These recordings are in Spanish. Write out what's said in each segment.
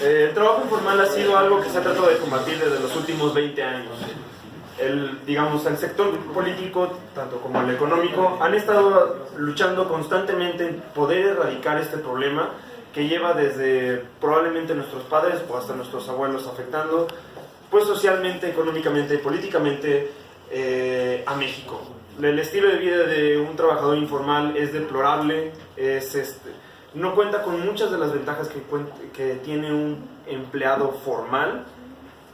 El trabajo informal ha sido algo que se ha tratado de combatir desde los últimos 20 años. Digamos, el sector político, tanto como el económico, han estado luchando constantemente en poder erradicar este problema que lleva desde probablemente nuestros padres o hasta nuestros abuelos, afectando pues socialmente, económicamente y políticamente a México. El estilo de vida de un trabajador informal es deplorable, no cuenta con muchas de las ventajas que tiene un empleado formal,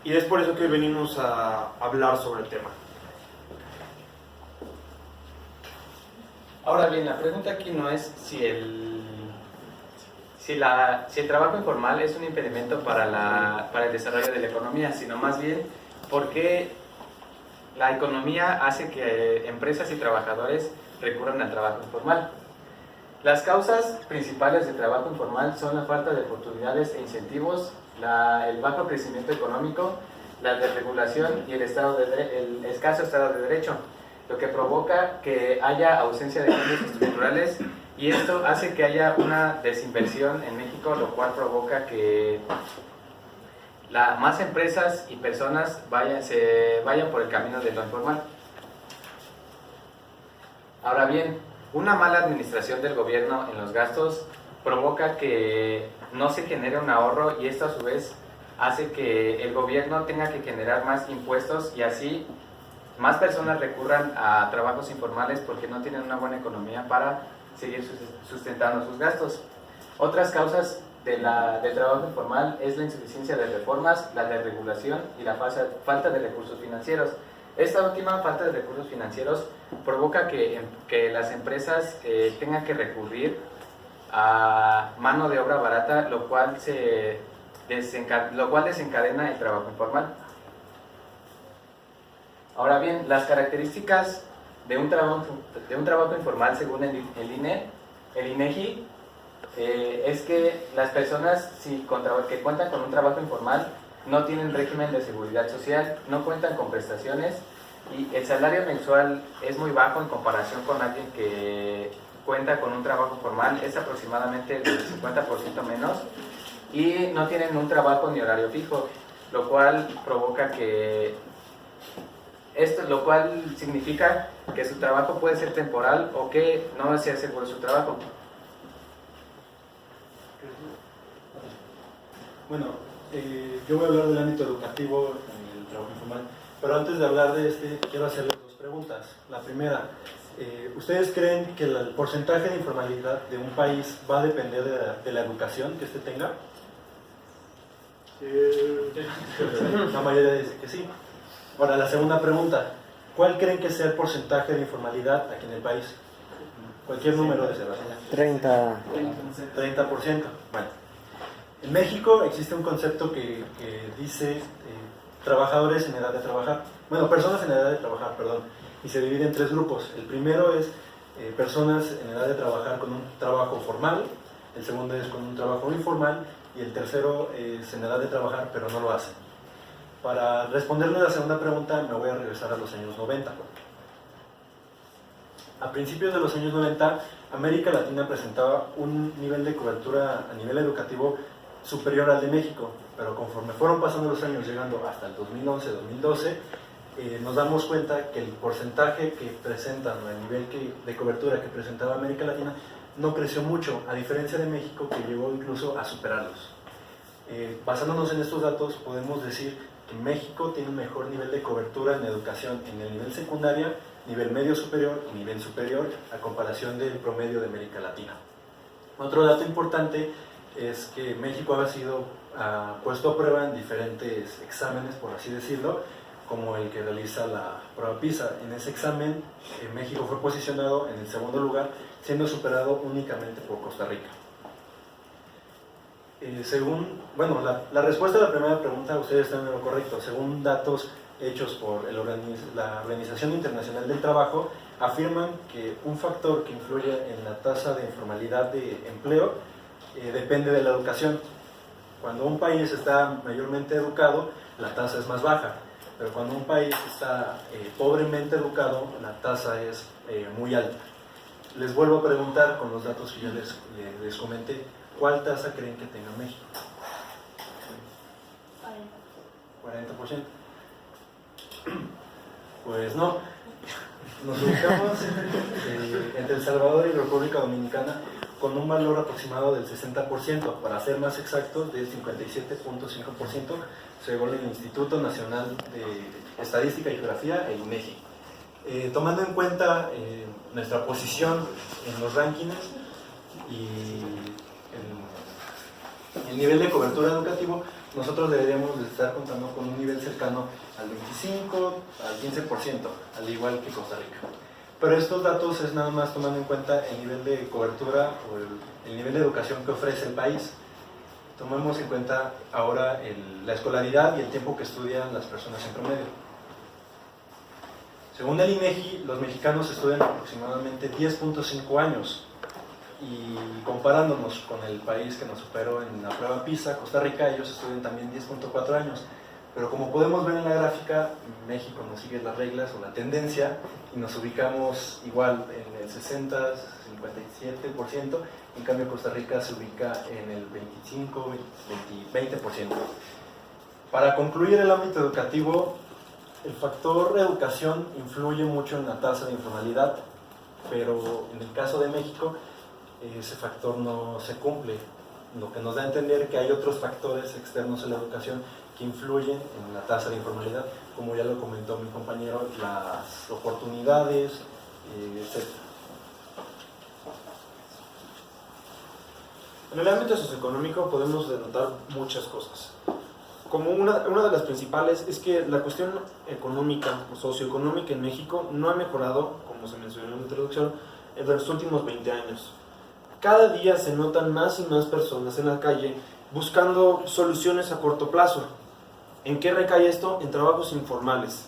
y es por eso que hoy venimos a hablar sobre el tema. Ahora bien, la pregunta aquí no es si el trabajo informal es un impedimento para el desarrollo de la economía, sino más bien por qué la economía hace que empresas y trabajadores recurran al trabajo informal. Las causas principales del trabajo informal son la falta de oportunidades e incentivos, el bajo crecimiento económico, la desregulación y el escaso Estado de Derecho, lo que provoca que haya ausencia de cambios estructurales, y esto hace que haya una desinversión en México, lo cual provoca que más empresas y personas se vayan por el camino de lo informal. Ahora bien, una mala administración del gobierno en los gastos provoca que no se genere un ahorro, y esto a su vez hace que el gobierno tenga que generar más impuestos, y así más personas recurran a trabajos informales porque no tienen una buena economía para seguir sustentando sus gastos. Otras causas del trabajo informal es la insuficiencia de reformas, la desregulación y la falta de recursos financieros. Esta última falta de recursos financieros provoca que las empresas tengan que recurrir a mano de obra barata, lo cual desencadena el trabajo informal. Ahora bien, las características de un trabajo informal según el INEGI es que las personas que cuentan con un trabajo informal no tienen régimen de seguridad social, no cuentan con prestaciones, y el salario mensual es muy bajo en comparación con alguien que cuenta con un trabajo formal, es aproximadamente del 50% menos, y no tienen un trabajo ni horario fijo, lo cual significa que su trabajo puede ser temporal o que no sea seguro su trabajo. Bueno, yo voy a hablar del ámbito educativo en el trabajo informal, pero antes de hablar de quiero hacerles dos preguntas. La primera, ¿ustedes creen que el porcentaje de informalidad de un país va a depender de la educación que éste tenga? La mayoría dice que sí. Ahora, la segunda pregunta, ¿cuál creen que sea el porcentaje de informalidad aquí en el país? Cualquier número de 30%. 30%. Bueno, en México existe un concepto que dice trabajadores en edad de trabajar. Bueno, personas en edad de trabajar, perdón. Y se divide en tres grupos. El primero es personas en edad de trabajar con un trabajo formal. El segundo es con un trabajo informal. Y el tercero es en edad de trabajar, pero no lo hacen. Para responderle a la segunda pregunta, me voy a regresar a los años 90. A principios de los años 90, América Latina presentaba un nivel de cobertura a nivel educativo superior al de México, pero conforme fueron pasando los años, llegando hasta el 2011-2012, nos damos cuenta que el porcentaje que presentan, o el nivel de cobertura que presentaba América Latina, no creció mucho, a diferencia de México, que llegó incluso a superarlos. Basándonos en estos datos, podemos decir que México tiene un mejor nivel de cobertura en educación en el nivel secundaria, nivel medio superior y nivel superior, a comparación del promedio de América Latina. Otro dato importante es que México ha sido puesto a prueba en diferentes exámenes, por así decirlo, como el que realiza la prueba PISA. En ese examen, México fue posicionado en el segundo lugar, siendo superado únicamente por Costa Rica. La respuesta a la primera pregunta, ustedes están en lo correcto. Según datos hechos por la Organización Internacional del Trabajo, afirman que un factor que influye en la tasa de informalidad de empleo depende de la educación. Cuando un país está mayormente educado, la tasa es más baja, pero cuando un país está pobremente educado, la tasa es muy alta. Les vuelvo a preguntar, con los datos que ya les comenté, ¿cuál tasa creen que tenga México? Pues no, nos ubicamos entre El Salvador y República Dominicana con un valor aproximado del 60%, para ser más exactos, del 57.5%, según el Instituto Nacional de Estadística y Geografía, el INEGI. Tomando en cuenta nuestra posición en los rankings y el nivel de cobertura educativo, nosotros deberíamos de estar contando con un nivel cercano al 25, al 15%, al igual que Costa Rica. Pero estos datos es nada más tomando en cuenta el nivel de cobertura o el nivel de educación que ofrece el país. Tomemos en cuenta ahora la escolaridad y el tiempo que estudian las personas en promedio. Según el INEGI, los mexicanos estudian aproximadamente 10.5 años, y comparándonos con el país que nos superó en la prueba PISA, Costa Rica, ellos estudian también 10.4 años. Pero como podemos ver en la gráfica, México nos sigue las reglas o la tendencia y nos ubicamos igual en el 60, 57%, en cambio Costa Rica se ubica en el 25, 20%. Para concluir el ámbito educativo, el factor educación influye mucho en la tasa de informalidad, pero en el caso de México ese factor no se cumple, lo que nos da a entender que hay otros factores externos a la educación que influyen en la tasa de informalidad, como ya lo comentó mi compañero, las oportunidades, etc. En el ámbito socioeconómico podemos denotar muchas cosas. Como una de las principales es que la cuestión económica o socioeconómica en México no ha mejorado, como se mencionó en la introducción, en los últimos 20 años. Cada día se notan más y más personas en la calle buscando soluciones a corto plazo. ¿En qué recae esto? En trabajos informales.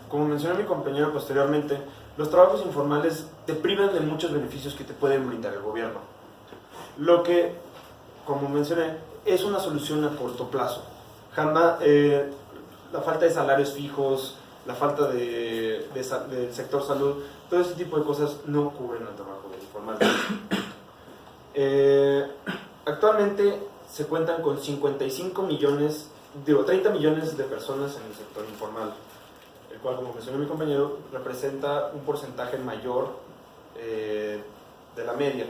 Como mencionó mi compañero posteriormente, los trabajos informales te privan de muchos beneficios que te pueden brindar el gobierno. Lo que, como mencioné, es una solución a corto plazo. Jamás, la falta de salarios fijos, la falta del sector salud, todo ese tipo de cosas no cubren el trabajo informal. Actualmente se cuentan con 30 millones de personas en el sector informal, el cual, como mencionó mi compañero, representa un porcentaje mayor de la media.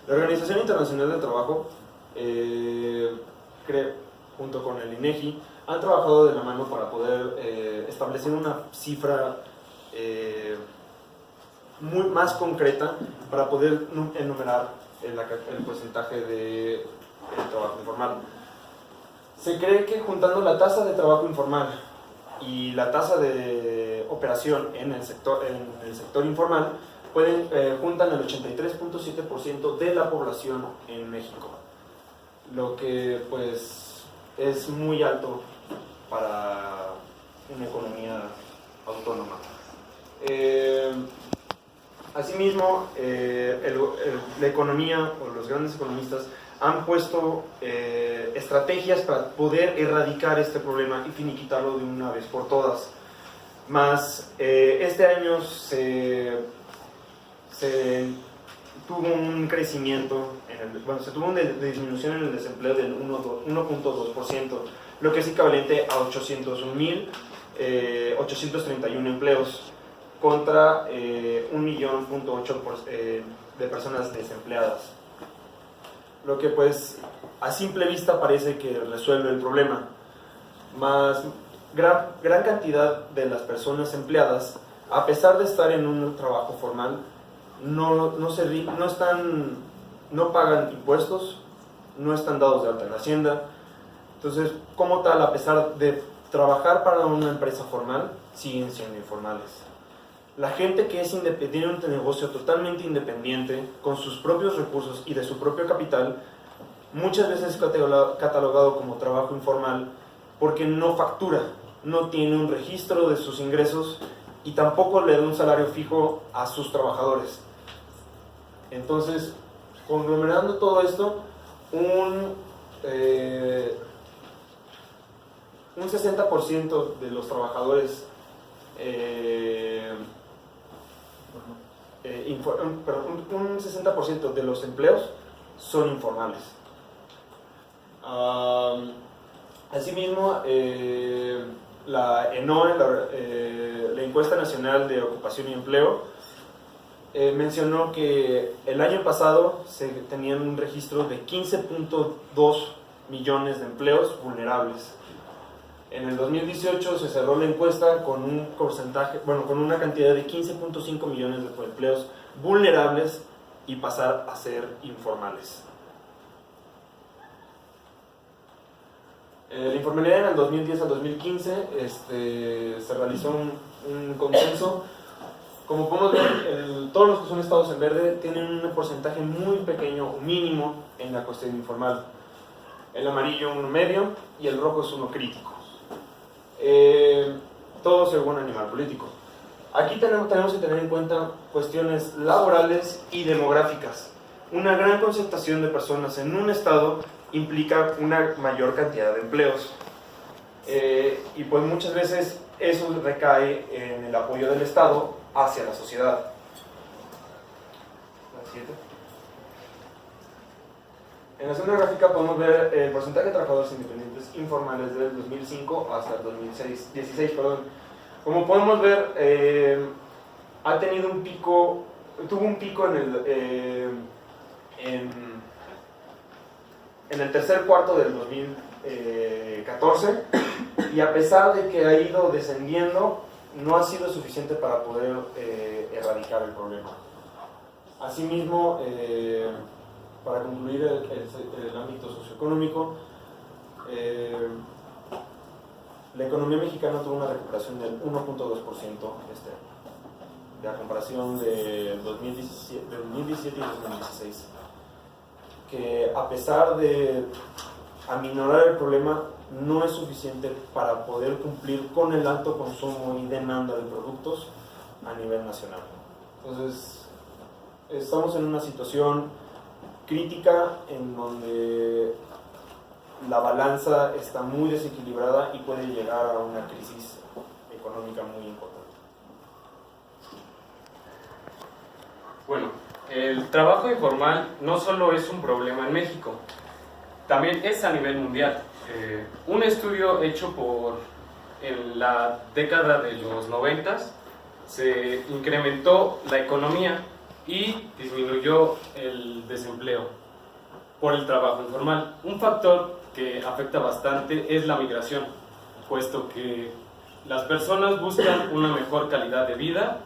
La Organización Internacional del Trabajo, junto con el INEGI, han trabajado de la mano para poder establecer una cifra más concreta para poder enumerar el porcentaje de trabajo informal. Se cree que juntando la tasa de trabajo informal y la tasa de operación en el sector informal, juntan el 83.7% de la población en México, lo que pues es muy alto para una economía autónoma. Asimismo, la economía o los grandes economistas han puesto estrategias para poder erradicar este problema y finiquitarlo de una vez por todas. Más este año se tuvo un crecimiento, se tuvo una disminución en el desempleo del 1.2%, lo que es equivalente a 801.831 empleos contra 1.8 millones de personas desempleadas. Lo que pues a simple vista parece que resuelve el problema, más gran cantidad de las personas empleadas, a pesar de estar en un trabajo formal, no pagan impuestos, no están dados de alta en la Hacienda. Entonces, como tal, a pesar de trabajar para una empresa formal, siguen siendo informales. La gente que tiene un negocio totalmente independiente, con sus propios recursos y de su propio capital, muchas veces es catalogado como trabajo informal porque no factura, no tiene un registro de sus ingresos y tampoco le da un salario fijo a sus trabajadores. Entonces, conglomerando todo esto, un 60% de los trabajadores un 60% de los empleos son informales. Asimismo, la ENOE, la Encuesta Nacional de Ocupación y Empleo, mencionó que el año pasado se tenían un registro de 15.2 millones de empleos vulnerables. En el 2018 se cerró la encuesta con un porcentaje, con una cantidad de 15.5 millones de empleos vulnerables y pasar a ser informales. La informalidad en el 2010 al 2015 se realizó un consenso. Como podemos ver, todos los que son estados en verde tienen un porcentaje muy pequeño, mínimo, en la cuestión informal. El amarillo uno medio y el rojo es uno crítico. Todo según animal político. Aquí tenemos que tener en cuenta cuestiones laborales y demográficas. Una gran concentración de personas en un estado implica una mayor cantidad de empleos. Y pues muchas veces eso recae en el apoyo del Estado hacia la sociedad. La siguiente. En la segunda gráfica podemos ver el porcentaje de trabajadores independientes informales desde el 2005 hasta el 2016. Como podemos ver, ha tenido un pico, tuvo un pico en el tercer cuarto del 2014, y a pesar de que ha ido descendiendo, no ha sido suficiente para poder erradicar el problema. Asimismo, para concluir el ámbito socioeconómico, la economía mexicana tuvo una recuperación del 1.2% este año, de la comparación de 2017 y 2016, que a pesar de aminorar el problema, no es suficiente para poder cumplir con el alto consumo y demanda de productos a nivel nacional. Entonces, estamos en una situación crítica en donde la balanza está muy desequilibrada y puede llegar a una crisis económica muy importante. Bueno, el trabajo informal no solo es un problema en México, también es a nivel mundial. Un estudio hecho en la década de los 90 se incrementó la economía y disminuyó el desempleo por el trabajo informal. Un factor que afecta bastante es la migración, puesto que las personas buscan una mejor calidad de vida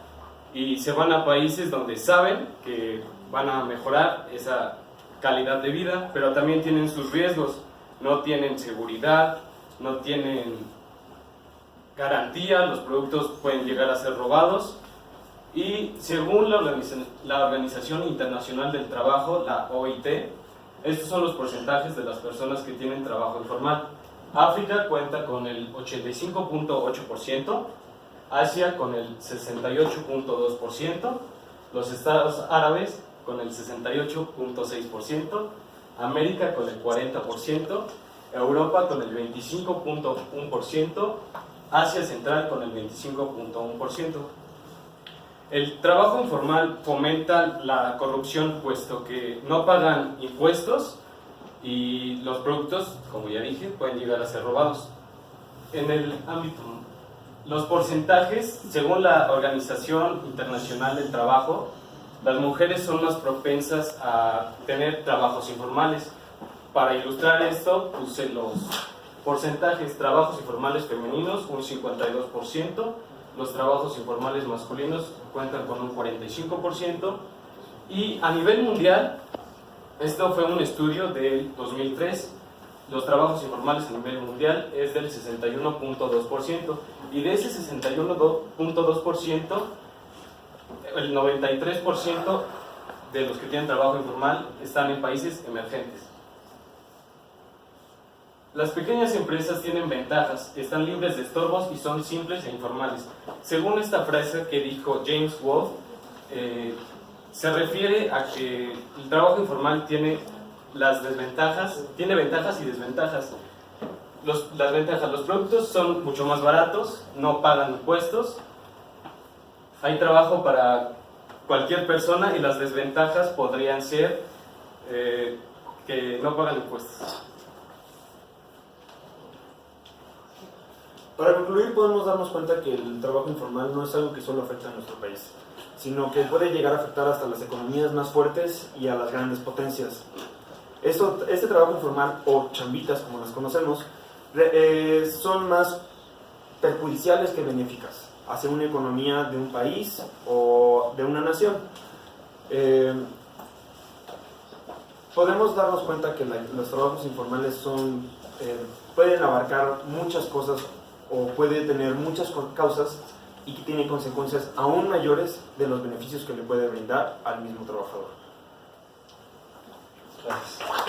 y se van a países donde saben que van a mejorar esa calidad de vida, pero también tienen sus riesgos. No tienen seguridad, no tienen garantía, los productos pueden llegar a ser robados. Y según la Organización Internacional del Trabajo, la OIT, estos son los porcentajes de las personas que tienen trabajo informal. África cuenta con el 85.8%, Asia con el 68.2%, los Estados Árabes con el 68.6%, América con el 40%, Europa con el 25.1%, Asia Central con el 25.1%. El trabajo informal fomenta la corrupción, puesto que no pagan impuestos y los productos, como ya dije, pueden llegar a ser robados. En el ámbito, los porcentajes, según la Organización Internacional del Trabajo, las mujeres son más propensas a tener trabajos informales. Para ilustrar esto, puse los porcentajes: trabajos informales femeninos, un 52%, los trabajos informales masculinos cuentan con un 45%, y a nivel mundial, esto fue un estudio del 2003, los trabajos informales a nivel mundial es del 61.2%, y de ese 61.2%, el 93% de los que tienen trabajo informal están en países emergentes. Las pequeñas empresas tienen ventajas, están libres de estorbos y son simples e informales. Según esta frase que dijo James Wolf, se refiere a que el trabajo informal tiene ventajas y desventajas. Las ventajas: los productos son mucho más baratos, no pagan impuestos, hay trabajo para cualquier persona, y las desventajas podrían ser que no pagan impuestos. Para concluir, podemos darnos cuenta que el trabajo informal no es algo que solo afecta a nuestro país, sino que puede llegar a afectar hasta las economías más fuertes y a las grandes potencias. Este trabajo informal, o chambitas como las conocemos, son más perjudiciales que benéficas hacia una economía de un país o de una nación. Podemos darnos cuenta que los trabajos informales pueden abarcar muchas cosas o puede tener muchas causas y que tiene consecuencias aún mayores de los beneficios que le puede brindar al mismo trabajador. Gracias.